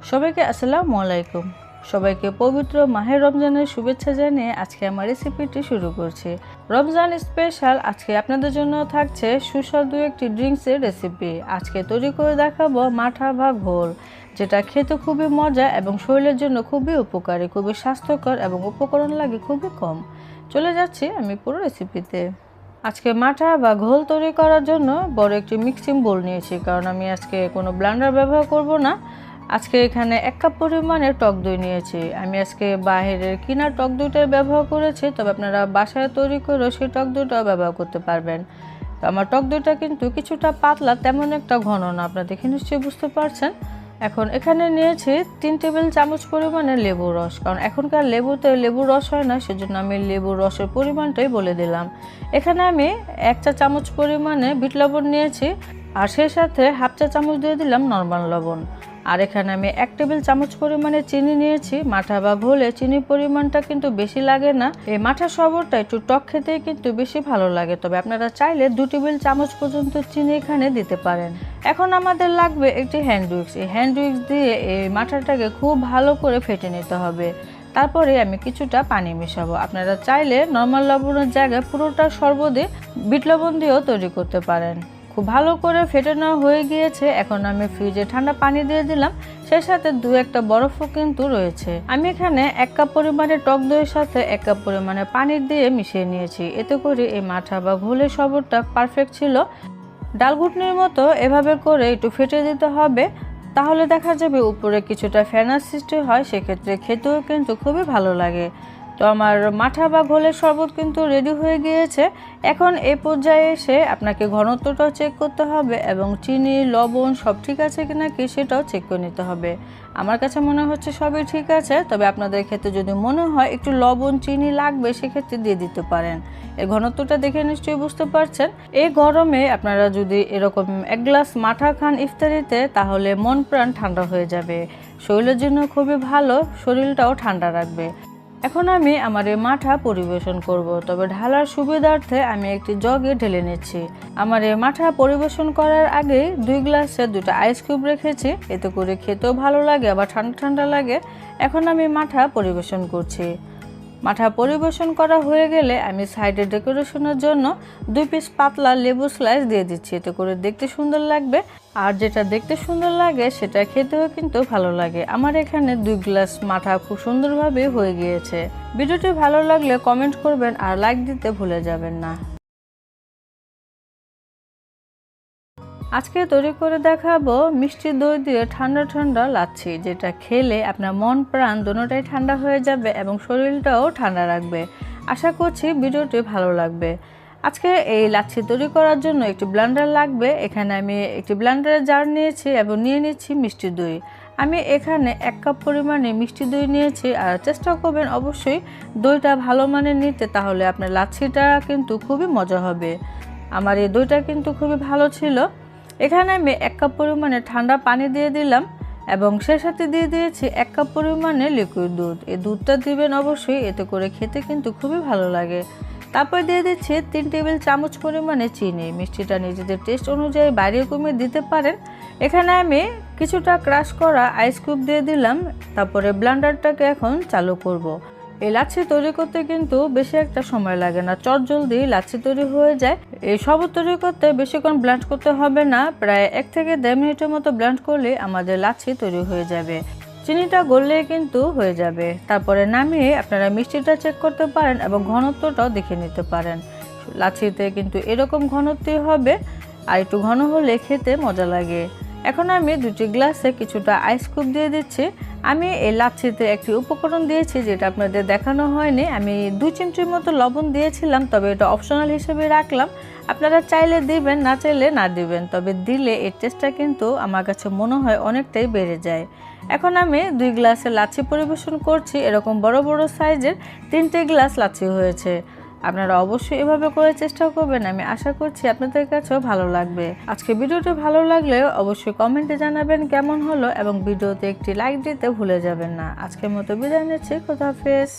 সবাইকে আসসালামু আলাইকুম। সবাইকে পবিত্র মাহে রমজানের শুভেচ্ছা জানিয়ে আজকে আমার রেসিপিটি শুরু করছি। রমজান স্পেশাল আজকে আপনাদের জন্য থাকছে সুস্বাদু একটি ড্রিঙ্কসের রেসিপি। আজকে তৈরি করে দেখাবো মাঠা বা ঘোল, যেটা খেতে খুবই মজা এবং শরীরের জন্য খুবই উপকারী, খুবই স্বাস্থ্যকর এবং উপকরণ লাগে খুবই কম। চলে যাচ্ছি আমি পুরো রেসিপিতে। আজকে মাঠা বা ঘোল তৈরি করার জন্য বড় একটি মিক্সিং বোল নিয়েছি, কারণ আমি আজকে কোনো ব্লেন্ডার ব্যবহার করব না। আজকে এখানে 1 কাপ পরিমাণে টক দই নিয়েছি। আমি আজকে বাইরের কিনা টক দইটা ব্যবহার করেছি, তবে আপনারা বাসায় তৈরি করে সেই টক দইটাও ব্যবহার করতে পারবেন। তো আমার টক দইটা কিন্তু কিছুটা পাতলা, তেমন একটা ঘন না, আপনারা দেখে নিশ্চয়ই বুঝতে পারছেন। এখন এখানে নিয়েছি 3 টেবিল চামচ পরিমাণে লেবুর রস, কারণ এখনকার লেবুতে লেবুর রস হয় না, সেজন্য আমি লেবুর রসের পরিমাণটাই বলে দিলাম। এখানে আমি 1 চা চামচ পরিমাণে বিট লবণ নিয়েছি, আর সেই সাথে 1/2 চা চামচ দিয়ে দিলাম নরমাল লবণ। আর এখানে আমি 1 টেবিল চামচ পরিমাণে চিনি নিয়েছি। মাঠা বা ঘোলে চিনির পরিমাণটা কিন্তু বেশি লাগে না, এই মাঠা শরবতটা একটু টক খেতেই কিন্তু বেশি ভালো লাগে, তবে আপনারা চাইলে 2 টেবিল চামচ পর্যন্ত চিনি এখানে দিতে পারেন। এখন আমাদের লাগবে একটি হ্যান্ড উইক্স। এই হ্যান্ড উইক্স দিয়ে এই মাঠাটাকে খুব ভালো করে ফেটে নিতে হবে। তারপরে আমি কিছুটা পানি মেশাবো। আপনারা চাইলে নরমাল লবণের জায়গায় পুরোটা শরবত দিয়ে বিট লবণ দিয়েও তৈরি করতে পারেন। খুব ভালো করে ফেটে নেওয়া হয়ে গিয়েছে। এখন আমি ফ্রিজে ঠান্ডা পানি দিয়ে দিলাম, সেই সাথে 2-1টা বরফও কিন্তু রয়েছে। আমি এখানে 1 কাপ পরিমাণে টক দইয়ের সাথে 1 কাপ পরিমাণে পানি দিয়ে মিশিয়ে নিয়েছি। এতে করে এই মাঠা বা ঘোলের শরবতটা পারফেক্ট ছিল। ডাল ঘুটনির মতো এভাবে করে একটু ফেটে দিতে হবে, তাহলে দেখা যাবে উপরে কিছুটা ফেনার সৃষ্টি হয়, সেক্ষেত্রে খেতেও কিন্তু খুবই ভালো লাগে। তো আমার মাঠা বা ঘোলের শরবত কিন্তু রেডি হয়ে গিয়েছে। এখন এই পর্যায়ে এসে আপনাকে ঘনত্বটাও চেক করতে হবে এবং চিনি লবণ সব ঠিক আছে কিনা কি সেটাও চেক করে নিতে হবে। আমার কাছে মনে হচ্ছে সবই ঠিক আছে, তবে আপনাদের ক্ষেত্রে যদি মনে হয় একটু লবণ চিনি লাগবে, সেক্ষেত্রে দিয়ে দিতে পারেন। এই ঘনত্বটা দেখে নিশ্চয়ই বুঝতে পারছেন। এই গরমে আপনারা যদি এরকম 1 গ্লাস মাঠা খান ইফতারিতে, তাহলে মন প্রাণ ঠান্ডা হয়ে যাবে, শরীরের জন্য খুবই ভালো, শরীরটাও ঠান্ডা রাখবে। এখন আমি আমার এই মাঠা পরিবেশন করব, তবে ঢালার সুবিধার্থে আমি একটি জগে ঢেলে নিচ্ছি। আমার এই মাঠা পরিবেশন করার আগে 2 গ্লাসে 2টা আইস কিউব রেখেছি, এতে করে খেতেও ভালো লাগে আবার ঠান্ডা ঠান্ডা লাগে। এখন আমি মাঠা পরিবেশন করছি। মাঠা পরিবেশন করা হয়ে গেলে আমি সাইডে ডেকোরেশনের জন্য 2 পিস পাতলা লেবু স্লাইস দিয়ে দিচ্ছি, এতে করে দেখতে সুন্দর লাগবে। আর যেটা দেখতে সুন্দর লাগে সেটা খেতেও কিন্তু ভালো লাগে। আমার এখানে 2 গ্লাস মাঠা খুব সুন্দরভাবে হয়ে গিয়েছে। ভিডিওটি ভালো লাগলে কমেন্ট করবেন আর লাইক দিতে ভুলে যাবেন না। আজকে তৈরি করে দেখাবো মিষ্টি দই দিয়ে ঠান্ডা ঠান্ডা লাচ্ছি, যেটা খেলে আপনার মন প্রাণ দুটোটাই ঠান্ডা হয়ে যাবে এবং শরীরটাও ঠান্ডা রাখবে। আশা করছি ভিডিওটি ভালো লাগবে। আজকে এই লাচ্ছি তৈরি করার জন্য একটি ব্লেন্ডার লাগবে। এখানে আমি একটি ব্লেন্ডারের জার নিয়েছি এবং নিয়ে নিচ্ছি মিষ্টি দই। আমি এখানে 1 কাপ পরিমাণে মিষ্টি দই নিয়েছি, আর চেষ্টা করবেন অবশ্যই দইটা ভালো মানের নিতে, তাহলে আপনার লাচ্ছিটা কিন্তু খুবই মজা হবে। আমার এই দইটা কিন্তু খুবই ভালো ছিল। এখানে আমি 1 কাপ পরিমাণে ঠান্ডা পানি দিয়ে দিলাম এবং সেই সাথে দিয়ে দিয়েছি 1 কাপ পরিমাণে লিকুইড দুধ। এই দুধটা দিবেন অবশ্যই, এতে করে খেতে কিন্তু খুবই ভালো লাগে। তারপর দিয়ে দিচ্ছি 3 টেবিল চামচ পরিমাণে চিনি। মিষ্টিটা নিজেদের টেস্ট অনুযায়ী বাড়িয়ে কমিয়ে দিতে পারেন। এখানে আমি কিছুটা ক্রাশ করা আইস কিউব দিয়ে দিলাম। তারপরে ব্লেন্ডারটাকে এখন চালু করব। এই লাচ্ছি তৈরি করতে কিন্তু বেশি একটা সময় লাগে না, চটজলদি লাচ্ছি তৈরি হয়ে যায়। এই শরবত তৈরি করতে বেশিক্ষণ ব্লেন্ড করতে হবে না, প্রায় 1 থেকে 1.5 মিনিটের মতো ব্লেন্ড করলে আমাদের লাচ্ছি তৈরি হয়ে যাবে। চিনিটা গললে কিন্তু হয়ে যাবে। তারপরে নামিয়ে আপনারা মিষ্টিটা চেক করতে পারেন এবং ঘনত্বটাও দেখে নিতে পারেন। লাচ্ছিতে কিন্তু এরকম ঘনত্বই হবে, আর একটু ঘন হলে খেতে মজা লাগে। এখন আমি 2টি গ্লাসে কিছুটা আইস কিউব দিয়ে দিচ্ছি। আমি এই লাচ্ছিতে একটি উপকরণ দিয়েছি যেটা আপনাদের দেখানো হয়নি। আমি 2 চিমটির মতো লবণ দিয়েছিলাম, তবে এটা অপশনাল হিসেবে রাখলাম। আপনারা চাইলে দিবেন, না চাইলে না দিবেন, তবে দিলে এর টেস্টটা কিন্তু আমার কাছে মনে হয় অনেকটাই বেড়ে যায়। এখন আমি 2 গ্লাসে লাচ্ছি পরিবেশন করছি। এরকম বড় বড় সাইজের 3টে গ্লাস লাচ্ছি হয়েছে। আপনারা অবশ্যই এভাবে করে চেষ্টা করবেন, আমি আশা করছি আপনাদের কাছেও ভালো লাগবে। আজকে ভিডিওটি ভালো লাগলে অবশ্যই কমেন্টে জানাবেন কেমন হলো এবং ভিডিওতে একটি লাইক দিতে ভুলে যাবেন না। আজকের মতো বিদায় নিচ্ছি, খোদা হাফেজ।